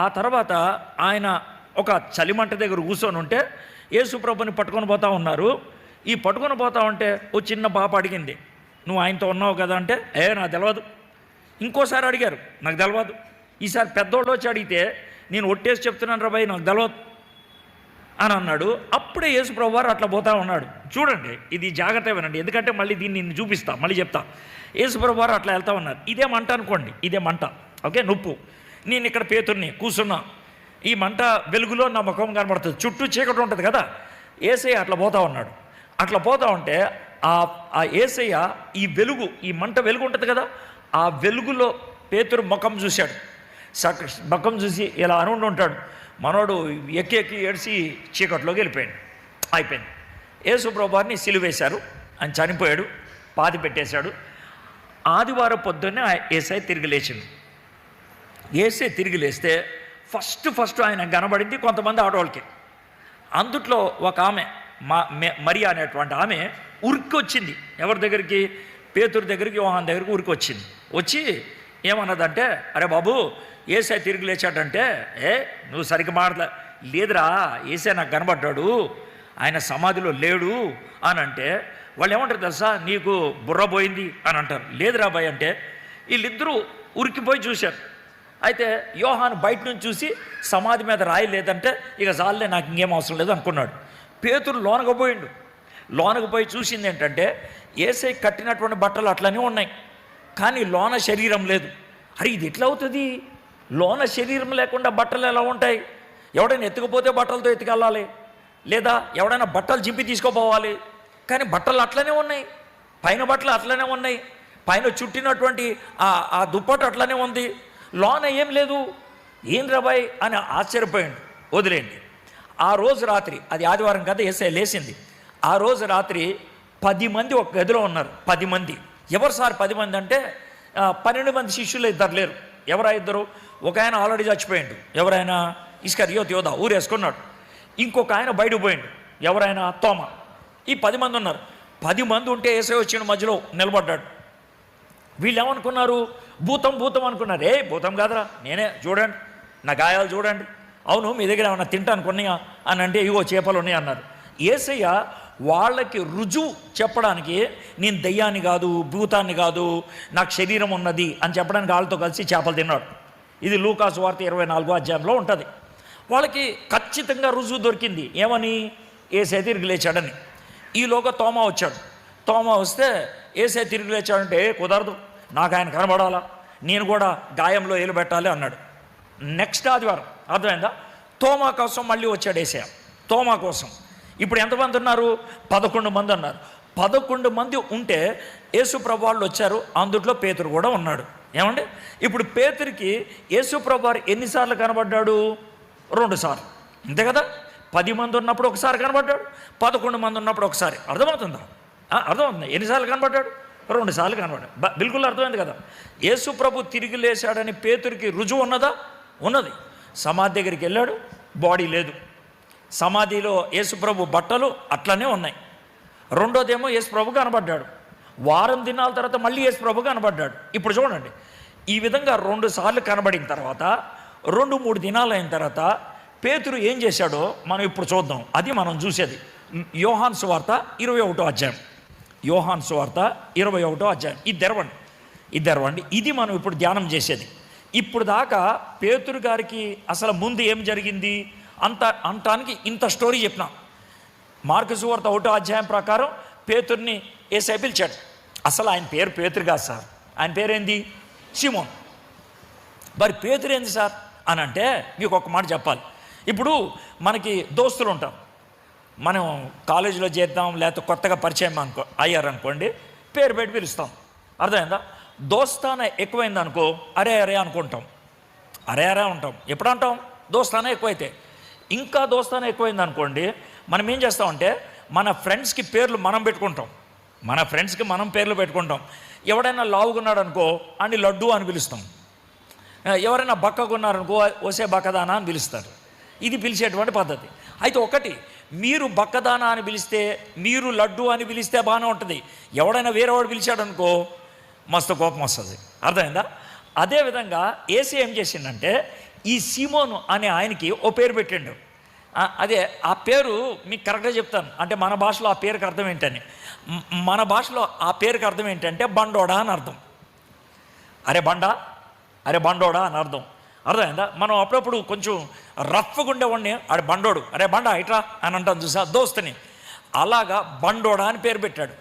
ఆ తర్వాత ఆయన ఒక చలిమంట దగ్గర కూర్చొని ఉంటే యేసు ప్రభుని పట్టుకొని పోతూ ఉన్నారు. ఈ పట్టుకొని పోతా ఉంటే ఓ చిన్న పాప అడిగింది, నువ్వు ఆయనతో ఉన్నావు కదా అంటే, నాకు తెలియదు. ఇంకోసారి అడిగారు, నాకు తెలియదు. ఈసారి పెద్దోళ్ళు వచ్చి అడిగితే, నేను ఒట్టేసి చెప్తున్నాను రా భయ్, నాకు తెలియదు అని అన్నాడు. అప్పుడే యేసు ప్రభు వారు అట్లా పోతా ఉన్నాడు. చూడండి, ఇది జాగ్రత్త వినండి, ఎందుకంటే మళ్ళీ దీన్ని నేను చూపిస్తా, మళ్ళీ చెప్తా. యేసు ప్రభు వారు అట్లా వెళ్తా ఉన్నారు. ఇదే మంట అనుకోండి, ఇదే మంట, ఓకే, నొప్పు. నేను ఇక్కడ పేతుర్ని కూర్చున్నా, ఈ మంట వెలుగులో నా ముఖం కనబడుతుంది, చుట్టూ చీకటి ఉంటుంది కదా. యేసయ్య అట్లా పోతా ఉన్నాడు. అట్లా పోతా ఉంటే ఆ యేసయ్య ఈ వెలుగు, ఈ మంట వెలుగు ఉంటుంది కదా, ఆ వెలుగులో పేతురు ముఖం చూశాడు. ముఖం చూసి ఇలా అనుండి ఉంటాడు, మనోడు ఎక్కి ఏడ్చి చీకట్లోకి వెళ్ళిపోయాడు. అయిపోయింది. యేసు ప్రభువారిని సిలువేశారు, ఆయన చనిపోయాడు. పాతి పెట్టేశాడు. ఆదివారం పొద్దున్నే యేసయ్య తిరిగి లేచింది. యేసయ్య తిరిగి లేస్తే ఫస్ట్ ఆయన కనబడింది కొంతమంది ఆడవాళ్ళకి. అందుట్లో ఒక ఆమె మరియా అనేటువంటి ఆమె ఉరికి వచ్చింది. ఎవరి దగ్గరికి? పేతురు దగ్గరికి, యోహాను దగ్గరికి ఉరికి వచ్చింది. వచ్చి ఏమన్నదంటే, అరే బాబు, యేసయ్య తిరిగి లేచాడంటే, నువ్వు సరిగ్గా మాడలే. లేదురా, యేసయ్య నాకు కనబడ్డాడు, ఆయన సమాధిలో లేడు అని అంటే వాళ్ళు ఏమంటారు తెలుసా? నీకు బుర్ర పోయింది అని అంటారు. లేదురా బాయ్ అంటే వీళ్ళిద్దరూ ఉరికిపోయి చూశారు. అయితే యోహాను బయట నుంచి చూసి సమాధి మీద రాయి లేదంటే ఇక చాలే, నాకు ఇంకేం అవసరం లేదు అనుకున్నాడు. పేతురు లోనకు పోయిండు. లోనకు పోయి చూసింది ఏంటంటే యేసయ్య కట్టినటువంటి బట్టలు అట్లనే ఉన్నాయి, కానీ లోన శరీరం లేదు. అరే ఇది ఎట్లా అవుతుంది? లోన శరీరం లేకుండా బట్టలు ఎలా ఉంటాయి? ఎవడైనా ఎత్తుకుపోతే బట్టలతో ఎత్తుకెళ్ళాలి, లేదా ఎవడైనా బట్టలు చింపి తీసుకోపోవాలి. కానీ బట్టలు అట్లనే ఉన్నాయి, పైన బట్టలు అట్లనే ఉన్నాయి, పైన చుట్టినటువంటి ఆ దుప్పటి అట్లనే ఉంది, లోన ఏం లేదు. ఏం రాబాయ్ అని ఆశ్చర్యపోయాడు. వదిలేండి. ఆ రోజు రాత్రి, అది ఆదివారం కదా, యేసయ్య లేచింది. ఆ రోజు రాత్రి 10 మంది ఒక గదిలో ఉన్నారు. 10 మంది. ఎవరు సార్ 10 మంది అంటే 12 మంది శిష్యులు ఇద్దరు లేరు. ఎవరా ఇద్దరు? ఒక ఆయన ఆల్రెడీ చచ్చిపోయాడు. ఎవరైనా? ఇస్కరియోతు యోధా ఊరేసుకున్నాడు. ఇంకొక ఆయన బయటకు పోయిండు. ఎవరైనా? తోమా. ఈ 10 మంది ఉన్నారు. 10 మంది ఉంటే యేసయ్య వచ్చిన మధ్యలో నిలబడ్డాడు. వీళ్ళు ఏమనుకున్నారు? భూతం అనుకున్నారు. భూతం కాదురా, నేనే, చూడండి నా గాయాలు చూడండి. అవును, మీ దగ్గర ఏమన్నా తింటాను కొన్నాయా అని అంటే ఇగో చేపలు ఉన్నాయి అన్నారు. యేసయ్య వాళ్ళకి రుజువు చెప్పడానికి, నేను దయ్యాన్ని కాదు, భూతాన్ని కాదు, నాకు శరీరం ఉన్నది అని చెప్పడానికి వాళ్ళతో కలిసి చేపలు తిన్నాడు. ఇది లూకా సువార్త 24వ అధ్యాయంలో ఉంటుంది. వాళ్ళకి ఖచ్చితంగా రుజువు దొరికింది. ఏమని? యేసయ్య తిరిగి లేచాడని. ఈలోగా తోమా వచ్చాడు. తోమా వస్తే యేసయ్య తిరిగి లేచాడంటే కుదరదు, నాకు ఆయన కనబడాలా, నేను కూడా గాయంలో ఏలు పెట్టాలి అన్నాడు. నెక్స్ట్ ఆదివారం, అర్థమైందా? తోమా కోసం మళ్ళీ వచ్చాడు యేసయ్య. తోమా కోసం ఇప్పుడు ఎంతమంది ఉన్నారు? 11 మంది ఉన్నారు. 11 మంది ఉంటే యేసు ప్రభు వాళ్ళు వచ్చారు. అందుట్లో పేతురు కూడా ఉన్నాడు. ఏమండి? ఇప్పుడు పేతురికి యేసు ప్రభు వారు ఎన్నిసార్లు కనబడ్డాడు? 2 సార్లు. అంతే కదా? 10 మంది ఉన్నప్పుడు ఒకసారి కనబడ్డాడు, 11 మంది ఉన్నప్పుడు ఒకసారి. అర్థమవుతుందా? అర్థమవుతుంది. ఎన్నిసార్లు కనబడ్డాడు? 2 సార్లు కనబడ్డాడు. బిల్కుల్ అర్థమైంది కదా? యేసు ప్రభు తిరిగి లేచాడని పేతురికి రుజువు ఉన్నదా? ఉన్నది. సమాధి దగ్గరికి వెళ్ళాడు, బాడీ లేదు. సమాధిలో యేసు ప్రభు బట్టలు అట్లనే ఉన్నాయి. రెండోదేమో యేసు ప్రభు కనబడ్డాడు. వారం దినాల తర్వాత మళ్ళీ యేసు ప్రభు కనబడ్డాడు. ఇప్పుడు చూడండి, ఈ విధంగా 2 సార్లు కనబడిన తర్వాత 2-3 దినాలు అయిన తర్వాత పేతురు ఏం చేశాడో మనం ఇప్పుడు చూద్దాం. అది మనం చూసేది యోహాను సువార్త 21వ అధ్యాయం. యోహాను సువార్త 21వ అధ్యాయం. ఇది తెరవండి. ఇది మనం ఇప్పుడు ధ్యానం చేసేది. ఇప్పుడు దాకా పేతురు గారికి అసలు ముందు ఏం జరిగింది అంటానికి ఇంత స్టోరీ చెప్పిన. మార్కు సువార్త 1వ అధ్యాయం ప్రకారం పేతుర్ని యేసయ్య పిలిచాడు. అసలు ఆయన పేరు పేతురు కాదు సార్, ఆయన పేరేంది? సిమోన్. మరి పేతురు ఏంది సార్ అని అంటే మీకు ఒక మాట చెప్పాలి. ఇప్పుడు మనకి దోస్తులు ఉంటాం, మనం కాలేజీలో చేద్దాం, లేకపోతే కొత్తగా పరిచయం అయ్యారనుకోండి, పేరు పెట్టి పిలుస్తాం. అర్థమైందా? దోస్తాన ఎక్కువైంది అనుకో, అరే అనుకుంటాం, అరే ఉంటాం. ఎప్పుడు అంటాం? దోస్తాన ఎక్కువైతే. ఇంకా దోస్తాన ఎక్కువైంది అనుకోండి, మనం ఏం చేస్తామంటే మన ఫ్రెండ్స్కి పేర్లు మనం పెట్టుకుంటాం. పేర్లు పెట్టుకుంటాం. ఎవడైనా లావుగున్నాడు అనుకో అని లడ్డు అని పిలుస్తాం. ఎవరైనా బక్కగున్నారనుకో ఒసే బక్కదానా అని పిలుస్తారు. ఇది పిలిచేటువంటి పద్ధతి. అయితే ఒకటి, మీరు బక్కదానా అని పిలిస్తే, మీరు లడ్డు అని పిలిస్తే బాగానే ఉంటుంది. ఎవడైనా వేరేవాడు పిలిచాడు అనుకో మస్తు కోపం వస్తుంది. అర్థమైందా? అదేవిధంగా యేసయ్య ఏం చేసిండంటే ఈ సీమోను అనే ఆయనకి ఓ పేరు పెట్టిండు. అదే ఆ పేరు మీకు కరెక్ట్గా చెప్తాను. అంటే మన భాషలో ఆ పేరుకి అర్థం ఏంటని, మన భాషలో ఆ పేరుకి అర్థం ఏంటంటే బండోడా అని అర్థం. అరే బండోడా అని అర్థం. అర్థమైందా? మనం అప్పుడప్పుడు కొంచెం రఫ్గా ఉండేవాడిని, ఆడ బండోడు, అరే బండా ఇట్రా అని అంటాం చూసా దోస్తుని. అలాగా బండోడా అని పేరు పెట్టాడు.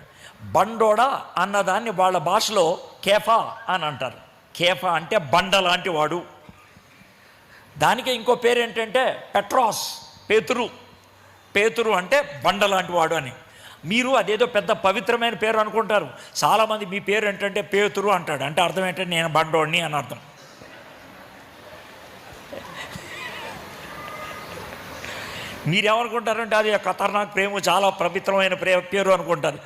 బండోడా అన్నదాన్ని వాళ్ళ భాషలో కేఫా అని అంటారు. కేఫా అంటే బండ లాంటి వాడు. దానికే ఇంకో పేరు ఏంటంటే పెట్రాస్, పేతురు అంటే బండ లాంటి వాడు అని. మీరు అదేదో పెద్ద పవిత్రమైన పేరు అనుకుంటారు. చాలామంది మీ పేరు ఏంటంటే పేతురు అంటాడు. అంటే అర్థం ఏంటంటే నేను బండోడిని అని అర్థం. మీరేమనుకుంటారంటే అది ఖతర్నాక్ ప్రేమ, చాలా పవిత్రమైన పేరు అనుకుంటారు.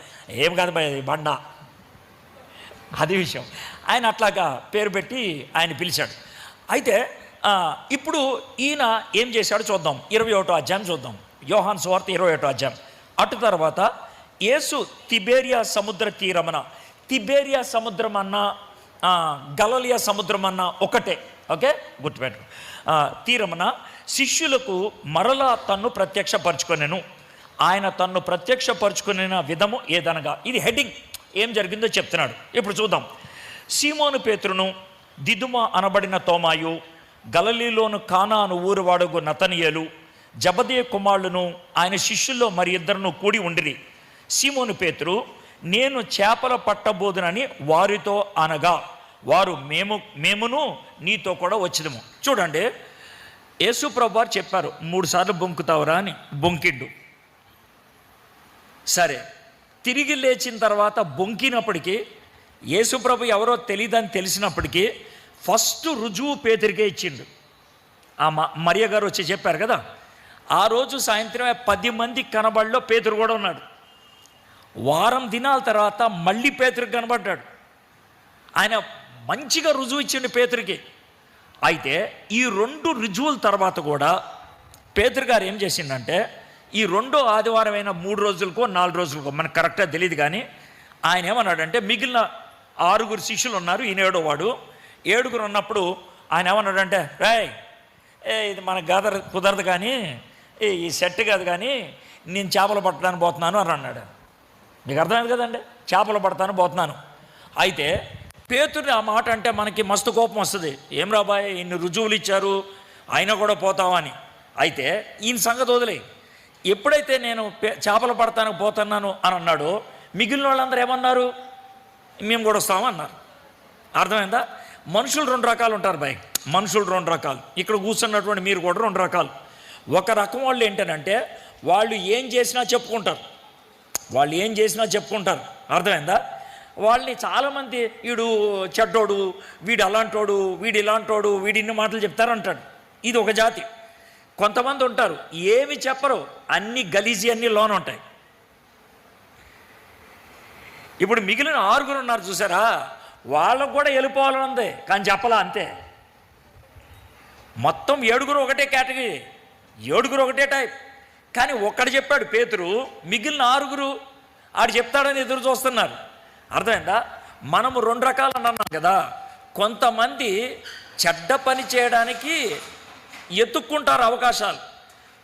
ఏం కాదు బండ, అది విషయం. ఆయన అట్లాగా పేరు పెట్టి ఆయన పిలిచాడు. అయితే ఇప్పుడు ఈయన ఏం చేశాడో చూద్దాం. 21వ అధ్యాయం చూద్దాం. యోహాను సువార్త 21వ అధ్యాయం. అటు తర్వాత యేసు తిబేరియా సముద్ర తీరమున, తిబేరియా సముద్రం అన్న గలిలయ సముద్రం అన్న ఒకటే, ఓకే, గుర్తుపెట్టు. తీరమున శిష్యులకు మరలా తన్ను ప్రత్యక్షపరచుకొనెను. ఆయన తన్ను ప్రత్యక్షపరచుకునే విధము ఏదనగా, ఇది హెడ్డింగ్, ఏం జరిగిందో చెప్తున్నాడు. ఇప్పుడు చూద్దాం. సీమోను పేతురును, దిదుమ అనబడిన తోమాయు, గలిలయలోను కానా అను ఊరువాడుగు నతనీయేలు, జబదయి కుమారులను ఆయన శిష్యుల్లో మరి ఇద్దరును కూడి ఉండిరి. సీమోను పేతురు, నేను చేపల పట్టబోదునని వారితో అనగా, వారు మేమును నీతో కూడా వచ్చిదము. చూడండి, యేసు ప్రభువు వారు చెప్పారు, 3 సార్లు బొంకుతావురా అని. బొంకిండు. సరే, తిరిగి లేచిన తర్వాత బొంకినప్పటికీ యేసు ప్రభు ఎవరో తెలియదని తెలిసినప్పటికీ ఫస్ట్ రుజువు పేతురికే ఇచ్చిండు. ఆ మరియ గారు వచ్చి చెప్పారు కదా, ఆ రోజు సాయంత్రమే 10 మంది కనబడిలో పేతురు కూడా ఉన్నాడు. వారం దినాల తర్వాత మళ్ళీ పేతురికి కనబడ్డాడు. ఆయన మంచిగా రుజువు ఇచ్చిండు పేతురికి. అయితే ఈ 2 రుజువుల తర్వాత కూడా పేతురు గారు ఏం చేసిండంటే, ఈ 2వ ఆదివారం అయిన 3 రోజులకో 4 రోజులకో మనకు కరెక్ట్గా తెలియదు, కానీ ఆయన ఏమన్నాడంటే, మిగిలిన 6 శిష్యులు ఉన్నారు, ఈయన 7వ వాడు. 7 ఉన్నప్పుడు ఆయన ఏమన్నాడంటే, రాయ్ ఇది మనకు కుదరదు, కానీ ఈ సెట్ కాదు, కానీ నేను చేపలు పట్టడానికి పోతున్నాను అని అన్నాడు. మీకు అర్థమైంది కదండి, చేపలు పడతాను పోతున్నాను. అయితే పేతురు ఆ మాట అంటే మనకి మస్తు కోపం వస్తుంది. ఏం రాబాయ్, ఇన్ని రుజువులు ఇచ్చారు, అయినా కూడా పోతావని. అయితే ఈయన సంగతి వదిలే. ఎప్పుడైతే నేను చేపలు పడతానికి పోతున్నాను అని అన్నాడో, మిగిలిన వాళ్ళందరూ ఏమన్నారు, మేము కూడా వస్తాము అన్నారు. అర్థమైందా? మనుషులు 2 రకాలు ఉంటారు బాయ్, మనుషులు 2 రకాలు. ఇక్కడ కూర్చున్నటువంటి మీరు కూడా 2 రకాలు. ఒక రకం వాళ్ళు ఏంటంటే, వాళ్ళు ఏం చేసినా చెప్పుకుంటారు, వాళ్ళు ఏం చేసినా చెప్పుకుంటారు. అర్థమైందా? వాళ్ళని చాలామంది వీడు చెడ్డోడు, వీడు అలాంటోడు, వీడు ఇలాంటోడు, వీడు ఇన్ని మాటలు చెప్తారంటాడు. ఇది ఒక జాతి. కొంతమంది ఉంటారు ఏమి చెప్పరు, అన్ని గలీజీ అన్నీ లోన ఉంటాయి. ఇప్పుడు మిగిలిన 6 ఉన్నారు చూసారా, వాళ్ళకు కూడా వెళ్ళిపోవాలని ఉంది, కానీ చెప్పలా అంతే. మొత్తం 7 ఒకటే కేటగిరీ, 7 ఒకటే టైప్. కానీ ఒక్కడు చెప్పాడు పేతురు, మిగిలిన 6 ఆడు చెప్తాడని ఎదురు చూస్తున్నారు. అర్థమైందా? మనము 2 రకాలు అన్నాం కదా. కొంతమంది చెడ్డ పని చేయడానికి ఎత్తుక్కుంటారు అవకాశాలు.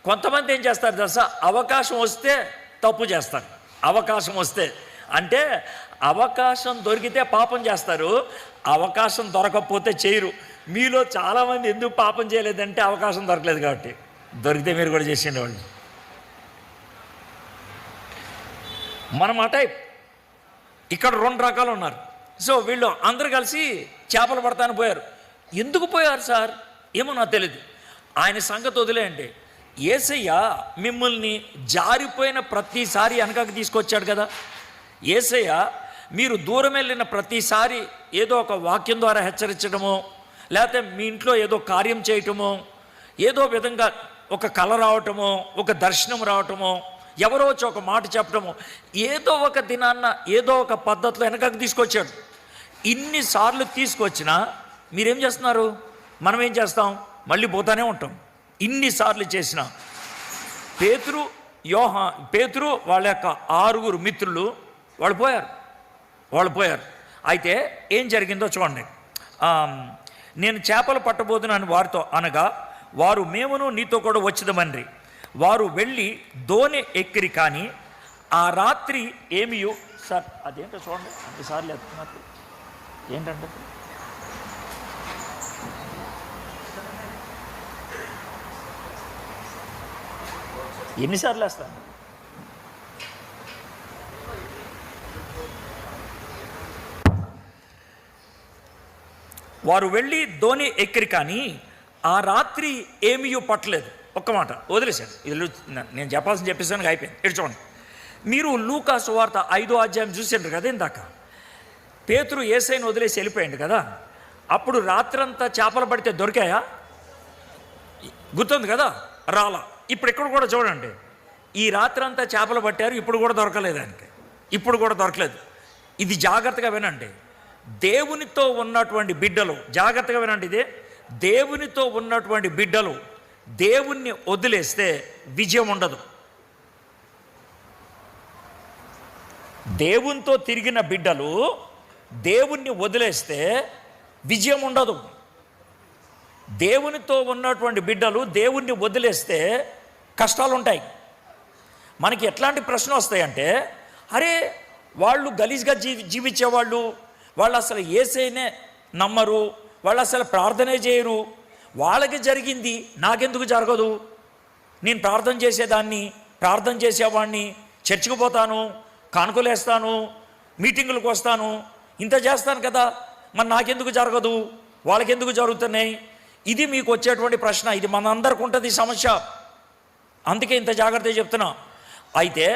కొంతమంది ఏం చేస్తారు తెలుసా, అవకాశం వస్తే తప్పు చేస్తారు. అవకాశం వస్తే అంటే అవకాశం దొరికితే పాపం చేస్తారు, అవకాశం దొరకకపోతే చేయరు. మీలో చాలామంది ఎందుకు పాపం చేయలేదంటే అవకాశం దొరకలేదు కాబట్టి. దొరికితే మీరు కూడా చేసేవాళ్ళు. మనం ఆ టైప్. ఇక్కడ 2 రకాలు ఉన్నారు. సో వీళ్ళు అందరూ కలిసి చేపలు పడతాను పోయారు. ఎందుకు పోయారు సార్ ఏమో నాకు తెలియదు. ఆయన సంగతి వదిలేయండి. యేసయ్య మిమ్మల్ని జారిపోయిన ప్రతిసారి వెనకకి తీసుకొచ్చాడు కదా. యేసయ్య మీరు దూరం వెళ్ళిన ప్రతిసారి ఏదో ఒక వాక్యం ద్వారా హెచ్చరించడమో, లేకపోతే మీ ఇంట్లో ఏదో కార్యం చేయటమో, ఏదో విధంగా ఒక కళ రావటమో, ఒక దర్శనం రావటమో, ఎవరో వచ్చి ఒక మాట చెప్పడము, ఏదో ఒక దినాన్న ఏదో ఒక పద్ధతిలో వెనకకి తీసుకొచ్చాడు. ఇన్నిసార్లు తీసుకొచ్చినా మీరేం చేస్తున్నారు? మనం ఏం చేస్తాం? మళ్ళీ పోతానే ఉంటాం. ఇన్నిసార్లు చేసిన పేతురు వాళ్ళ యొక్క 6 మిత్రులు వాళ్ళు పోయారు. అయితే ఏం జరిగిందో చూడండి. నేను చేపలు పట్టబోతున్నాను వారితో అనగా, వారు మేమును నీతో కూడా వచ్చిదమని. వారు వెళ్ళి దోణి ఎక్కిరి, కానీ ఆ రాత్రి ఏమియో. సార్ అదేంటో చూడండి, అన్నిసార్లు ఎత్తున్నట్టు ఏంటంటే, ఎన్నిసార్లు వేస్తాను? వారు వెళ్ళి దోణి ఎక్కిరి, కానీ ఆ రాత్రి ఏమీయూ పట్టలేదు. ఒక్క మాట వదిలేశాను. ఇది నేను చెప్పాల్సింది చెప్పేసాను, అయిపోయింది. ఇటు చూడండి, మీరు లూకా సువార్త 5వ అధ్యాయం చూసిండ్రు కదా. ఇందాక పేతురు యేసయ్యను వదిలేసి వెళ్ళిపోయాడు కదా. అప్పుడు రాత్రంతా చేపలు పడితే దొరికాయా? గుర్తుంది కదా, రాలా. ఇప్పుడు ఇక్కడ కూడా చూడండి, ఈ రాత్రంతా చేపలు పట్టారు, ఇప్పుడు కూడా దొరకలేదు ఆయనకి, ఇప్పుడు కూడా దొరకలేదు. ఇది జాగ్రత్తగా వినండి. దేవునితో ఉన్నటువంటి బిడ్డలు, జాగ్రత్తగా వినండి, ఇదే దేవునితో ఉన్నటువంటి బిడ్డలు దేవుణ్ణి వదిలేస్తే విజయం ఉండదు. దేవునితో తిరిగిన బిడ్డలు దేవుణ్ణి వదిలేస్తే విజయం ఉండదు. దేవునితో ఉన్నటువంటి బిడ్డలు దేవుణ్ణి వదిలేస్తే కష్టాలు ఉంటాయి. మనకి ఎట్లాంటి ప్రశ్న వస్తాయంటే, అరే వాళ్ళు గలీజ్గా జీవించేవాళ్ళు, వాళ్ళు అసలు యేసయ్యనే నమ్మరు, వాళ్ళు అసలు ప్రార్థనే చేయరు, వాళ్ళకి జరిగింది నాకెందుకు జరగదు? నేను ప్రార్థన చేసేదాన్ని, ప్రార్థన చేసేవాడిని, చర్చికి పోతాను, కానుకలేస్తాను, మీటింగులకు వస్తాను, ఇంత చేస్తాను కదా, మరి నాకెందుకు జరగదు, వాళ్ళకెందుకు జరుగుతున్నాయి? ఇది మీకు వచ్చేటువంటి ప్రశ్న. ఇది మనందరికి ఉంటుంది సమస్య. అందుకే ఇంత జాగ్రత్తగా చెప్తున్నా. అయితే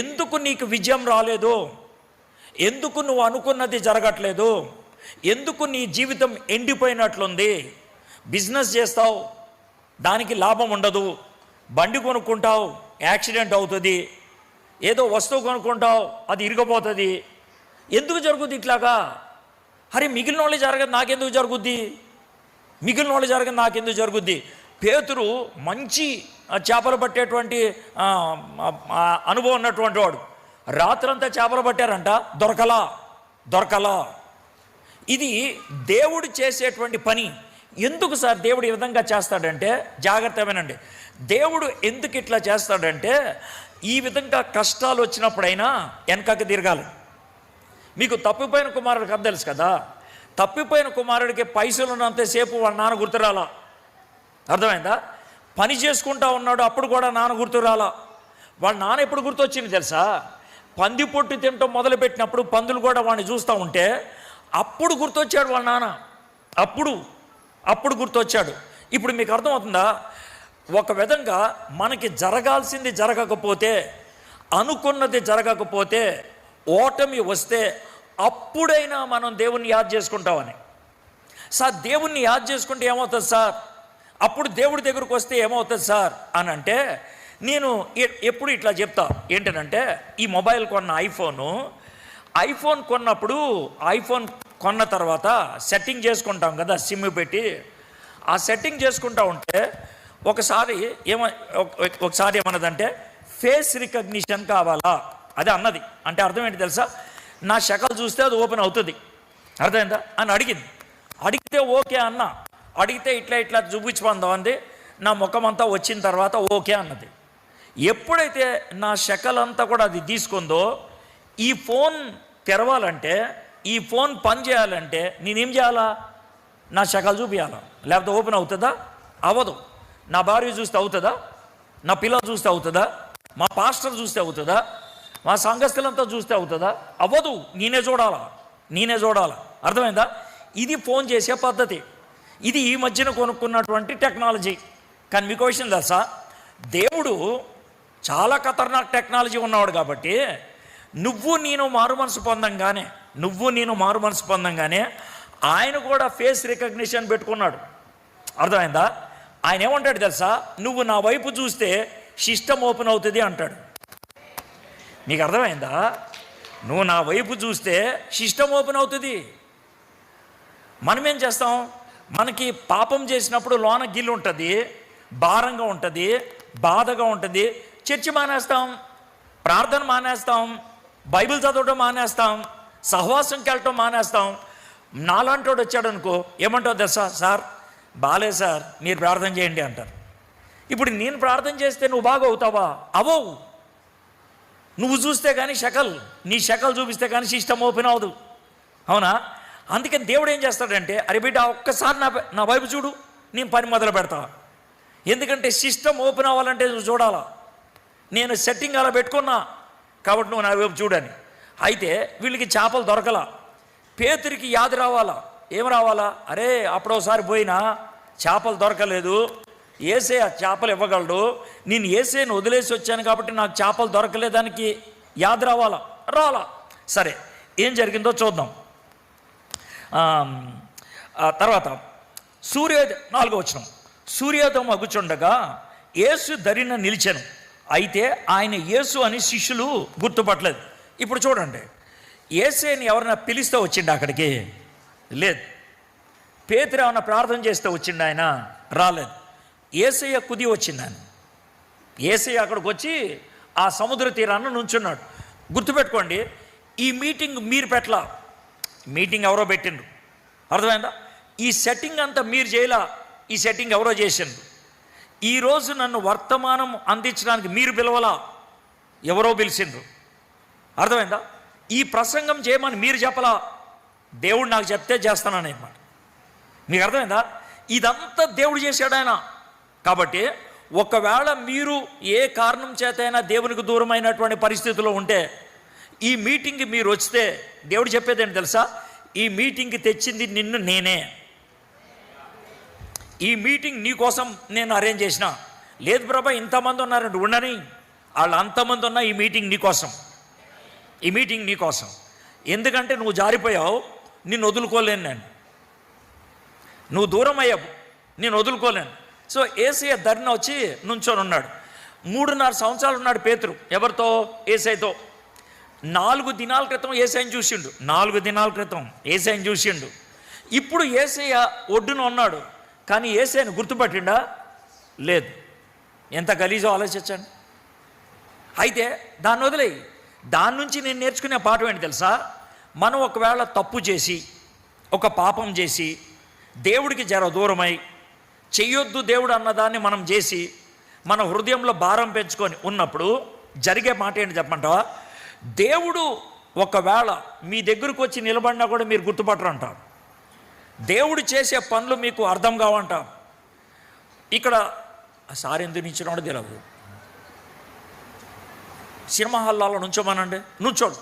ఎందుకు నీకు విజయం రాలేదు, ఎందుకు నువ్వు అనుకున్నది జరగట్లేదు, ఎందుకు నీ జీవితం ఎండిపోయినట్లుంది? బిజినెస్ చేస్తావు, దానికి లాభం ఉండదు, బండి కొనుక్కుంటావు, యాక్సిడెంట్ అవుతుంది, ఏదో వస్తువు కొనుక్కుంటావు, అది ఇరిగిపోతుంది. ఎందుకు జరుగుద్ది ఇట్లాగా? అరే మిగిలిన వాళ్ళు జరగదు, నాకెందుకు జరుగుద్ది? మిగిలిన వాళ్ళు జరగదు, నాకెందుకు జరుగుద్ది? పేతురు మంచి చేపలు పట్టేటువంటి అనుభవం ఉన్నటువంటి వాడు. రాత్రంతా చేపలు పట్టారంట, దొరకలా. ఇది దేవుడు చేసేటువంటి పని. ఎందుకు సార్ దేవుడు ఈ విధంగా చేస్తాడంటే, జాగ్రత్తమేనండి, దేవుడు ఎందుకు ఇట్లా చేస్తాడంటే, ఈ విధంగా కష్టాలు వచ్చినప్పుడైనా వెనకకి తిరగాలి. మీకు తప్పిపోయిన కుమారుడికి కథ తెలుసు కదా. తప్పిపోయిన కుమారుడికి పైసలు ఉన్నంతసేపు వాళ్ళ నాన్న గుర్తురాలా, అర్థమైందా? పని చేసుకుంటా ఉన్నాడు, అప్పుడు కూడా నాన్న గుర్తురాలా. వాళ్ళ నాన్న ఎప్పుడు గుర్తొచ్చింది తెలుసా? పంది పొట్టు తినటం మొదలుపెట్టినప్పుడు పందులు కూడా వాడిని చూస్తూ ఉంటే అప్పుడు గుర్తొచ్చాడు వాళ్ళ నాన్న. అప్పుడు గుర్తొచ్చాడు. ఇప్పుడు మీకు అర్థమవుతుందా? ఒక విధంగా మనకి జరగాల్సింది జరగకపోతే, అనుకున్నది జరగకపోతే, ఓటమి వస్తే అప్పుడైనా మనం దేవుణ్ణి యాద్ చేసుకుంటామని. సార్ దేవుణ్ణి యాద్ చేసుకుంటే ఏమవుతుంది సార్? అప్పుడు దేవుడి దగ్గరకు వస్తే ఏమవుతుంది సార్ అని అంటే, నేను ఎప్పుడు ఇట్లా చెప్తా. ఏంటంటే, ఈ మొబైల్ కొన్న ఐఫోన్ కొన్నప్పుడు, ఐఫోన్ కొన్న తర్వాత సెట్టింగ్ చేసుకుంటాం కదా, సిమ్ పెట్టి. ఆ సెట్టింగ్ చేసుకుంటా ఉంటే ఒకసారి ఏమన్నదంటే, ఫేస్ రికగ్నిషన్ కావాలా అది అన్నది. అంటే అర్థం ఏంటి తెలుసా? నా షకల్ చూస్తే అది ఓపెన్ అవుతుంది, అర్థమైందా అని అడిగింది. అడిగితే ఓకే అన్న. అడిగితే ఇట్లా చూపించుకుందాం అంది. నా ముఖం అంతా వచ్చిన తర్వాత ఓకే అన్నది. ఎప్పుడైతే నా షకల్ అంతా కూడా అది తీసుకుందో, ఈ ఫోన్ తెరవాలంటే, ఈ ఫోన్ పని చేయాలంటే నేనేం చేయాలా? నా షకల్ చూపించాలా, లేకపోతే ఓపెన్ అవుతుందా? అవ్వదు. నా భార్య చూస్తే అవుతుందా? నా పిల్లలు చూస్తే అవుతుందా? మా పాస్టర్ చూస్తే అవుతుందా? మా సంఘస్థులంతా చూస్తే అవుతుందా? అవ్వదు. నేనే చూడాలా. అర్థమైందా? ఇది ఫోన్ చేసే పద్ధతి. ఇది ఈ మధ్యన కొనుక్కున్నటువంటి టెక్నాలజీ. కానీ మీకు విషయం తెలుసా? దేవుడు చాలా ఖతర్నాక్ టెక్నాలజీ ఉన్నవాడు కాబట్టి నువ్వు నేను మారు మనసు పొందంగానే ఆయన కూడా ఫేస్ రికగ్నిషన్ పెట్టుకున్నాడు. అర్థమైందా? ఆయన ఏమంటాడు తెలుసా? నువ్వు నా వైపు చూస్తే సిస్టమ్ ఓపెన్ అవుతుంది అంటాడు. మీకు అర్థమైందా? నువ్వు నా వైపు చూస్తే సిస్టమ్ ఓపెన్ అవుతుంది. మనం ఏం చేస్తాం? మనకి పాపం చేసినప్పుడు లోన గిల్లు ఉంటుంది, భారంగా ఉంటుంది, బాధగా ఉంటుంది, చర్చి మానేస్తాం, ప్రార్థన మానేస్తాం, బైబిల్ చదవడం మానేస్తాం, సహవాసంకి వెళ్ళటం మానేస్తాం. నాలాంటి వాడు వచ్చాడు అనుకో, ఏమంటావు తెలుసా? సార్ బాలేదు సార్, మీరు ప్రార్థన చేయండి అంటారు. ఇప్పుడు నేను ప్రార్థన చేస్తే నువ్వు బాగా అవుతావా? అవవు. నువ్వు చూస్తే కానీ నీ షకల్ చూపిస్తే కానీ సిస్టమ్ ఓపెన్ అవ్వదు, అవునా? అందుకని దేవుడు ఏం చేస్తాడంటే, అరే బిడ్డ ఒక్కసారి నా వైపు చూడు, నేను పని మొదలు పెడతా. ఎందుకంటే సిస్టమ్ ఓపెన్ అవ్వాలంటే నువ్వు చూడాలా. నేను సెట్టింగ్ అలా పెట్టుకున్నా కాబట్టి నువ్వు నా వైపు చూడని. అయితే వీళ్ళకి చేపలు దొరకలా. పేతురికి యాది రావాలా, ఏం రావాలా? అరే అప్పుడు ఒకసారి పోయినా చేపలు దొరకలేదు, ఏసే ఆ చేపలు ఇవ్వగలడు, నేను ఏసేని వదిలేసి వచ్చాను కాబట్టి నాకు చేపలు దొరకలేదానికి యాది రావాలా. సరే, ఏం జరిగిందో చూద్దాం. తర్వాత 4వ వచనం. సూర్యోదయం అగుచుండగా యేసు దరిన నిలిచెను. అయితే ఆయన యేసు అని శిష్యులు గుర్తుపట్టలేదు. ఇప్పుడు చూడండి, యేసేని ఎవరైనా పిలిస్తే వచ్చిండు అక్కడికి? లేదు. పేతురు ఏమన్నా ప్రార్థన చేస్తే వచ్చిండు ఆయన? రాలేదు. యేసయ్య కుది వచ్చింది ఆయన. యేసయ్య అక్కడికి వచ్చి ఆ సముద్ర తీరాన్ని నుంచున్నాడు. గుర్తుపెట్టుకోండి, ఈ మీటింగ్ మీరు పెట్టలా, మీటింగ్ ఎవరో పెట్టిండ్రు. అర్థమైందా? ఈ సెట్టింగ్ అంతా మీరు చేయలా, ఈ సెట్టింగ్ ఎవరో చేసిండ్రు. ఈరోజు నన్ను వర్తమానం అందించడానికి మీరు పిలవలా, ఎవరో పిలిచిండ్రు. అర్థమైందా? ఈ ప్రసంగం చేయమని మీరు చెప్పలా, దేవుడు నాకు చెప్తే చేస్తానని అన్నమాట. మీకు అర్థమైందా? ఇదంతా దేవుడు చేశాడు ఆయన. కాబట్టి ఒకవేళ మీరు ఏ కారణం చేతైనా దేవునికి దూరమైనటువంటి పరిస్థితిలో ఉంటే, ఈ మీటింగ్కి మీరు వస్తే దేవుడు చెప్పేది ఏంటి తెలుసా? ఈ మీటింగ్కి తెచ్చింది నిన్ను నేనే. ఈ మీటింగ్ నీ కోసం నేను అరేంజ్ చేసిన. లేదు ప్రభా ఇంతమంది ఉన్నారంటే ఉండని, వాళ్ళు అంతమంది ఉన్నా ఈ మీటింగ్ నీ కోసం, ఈ మీటింగ్ నీ కోసం. ఎందుకంటే నువ్వు జారిపోయావు, నిన్ను వదులుకోలేను నేను. నువ్వు దూరం అయ్యావు, నేను వదులుకోలేను. సో యేసయ్య ధర్నా వచ్చి నుంచొని ఉన్నాడు. 3.5 సంవత్సరాలు ఉన్నాడు పేతురు. ఎవరితో? యేసయ్యతో. 4 దినాల క్రితం యేసయ్యని చూసిండు. 4 దినాల క్రితం యేసయ్యని చూసిండు. ఇప్పుడు యేసయ్య ఒడ్డున ఉన్నాడు, కానీ యేసయ్యని గుర్తుపట్టిండా? లేదు. ఎంత గలీజో ఆలోచించండి. అయితే దాన్ని వదిలేయి. దాని నుంచి నేను నేర్చుకునే పాఠం ఏంటి తెలుసా? మనం ఒకవేళ తప్పు చేసి, ఒక పాపం చేసి, దేవుడికి జర దూరమై, చెయ్యొద్దు దేవుడు అన్నదాన్ని మనం చేసి, మన హృదయంలో భారం పెంచుకొని ఉన్నప్పుడు జరిగే మాట ఏంటి చెప్పమంటావా? దేవుడు ఒకవేళ మీ దగ్గరకు వచ్చి నిలబడినా కూడా మీరు గుర్తుపట్టరంట. దేవుడు చేసే పనులు మీకు అర్థం కావంట. ఇక్కడ సార్ ఎందుకు నిచ్చినాడో తెలియదు. సినిమా హాల్లో నుంచోమనండి, నుంచోడు,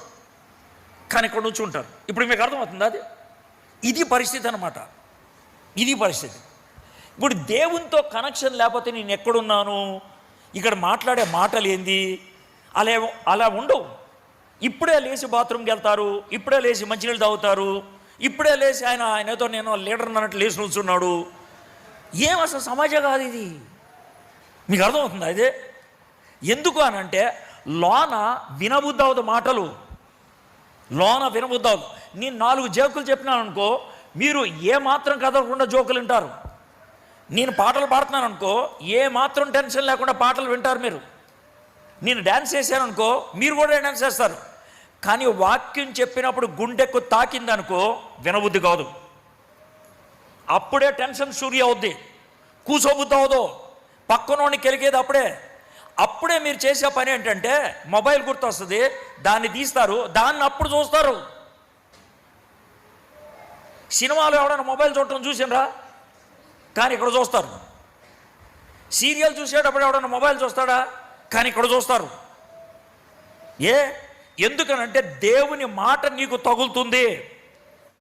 కానీ ఇక్కడ నుంచుంటారు. ఇప్పుడు మీకు అర్థమవుతుంది అది? ఇది పరిస్థితి అన్నమాట. ఇది పరిస్థితి. ఇప్పుడు దేవునితో కనెక్షన్ లేకపోతే నేను ఎక్కడున్నాను, ఇక్కడ మాట్లాడే మాటలు ఏంది, అలా ఉండవు. ఇప్పుడే లేచి బాత్రూమ్కి వెళ్తారు, ఇప్పుడే లేచి మంచినీళ్ళు తాగుతారు, ఇప్పుడే లేచి ఆయనతో నేను లీడర్ అన్నట్టు లేచి నుంచున్నాడు. ఏం అసలు సమాజం కాదు ఇది. మీకు అర్థమవుతుందా ఇదే? ఎందుకు అనంటే లోన వినబుద్ధవుదు మాటలు, లోన వినబుద్ధవుదు. నేను 4 జోకులు చెప్పినాను అనుకో, మీరు ఏ మాత్రం కదలకుండా జోకులు వింటారు. నేను పాటలు పాడుతున్నాను అనుకో, ఏ మాత్రం టెన్షన్ లేకుండా పాటలు వింటారు మీరు. నేను డ్యాన్స్ చేశాను అనుకో, మీరు కూడా డ్యాన్స్ చేస్తారు. కానీ వాక్యం చెప్పినప్పుడు గుండెకు తాకిందనుకో వినబుద్ధి కాదు. అప్పుడే టెన్షన్ సూర్య అవుద్ది, కూసోబుద్ధి అవదు, పక్కనోని కెలిగేది అప్పుడే మీరు చేసే పని ఏంటంటే మొబైల్ గుర్తొస్తుంది, దాన్ని తీస్తారు, దాన్ని అప్పుడు చూస్తారు. సినిమాలో ఎవడన్నా మొబైల్ చూడటం చూసినరా? కానీ ఇక్కడ చూస్తారు. సీరియల్ చూసేటప్పుడు ఎవడన్నా మొబైల్ చూస్తాడా? కానీ ఇక్కడ చూస్తారు. ఎందుకనంటే దేవుని మాట నీకు తగులుతుంది.